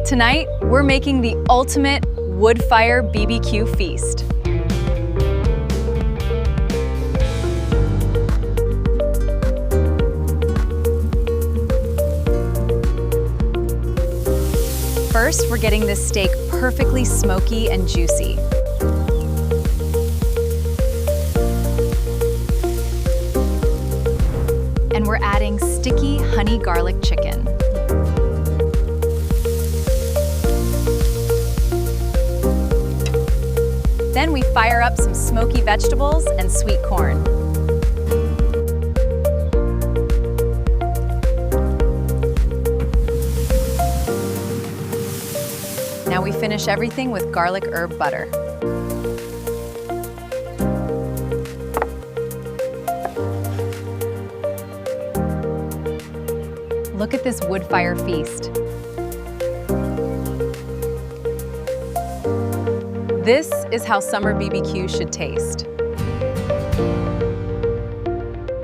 Tonight, we're making the ultimate Woodfire BBQ feast. First, we're getting this steak perfectly smoky and juicy. And we're adding sticky honey garlic chicken. Then we fire up some smoky vegetables and sweet corn. Now we finish everything with garlic herb butter. Look at this Woodfire feast. This is how summer BBQ should taste.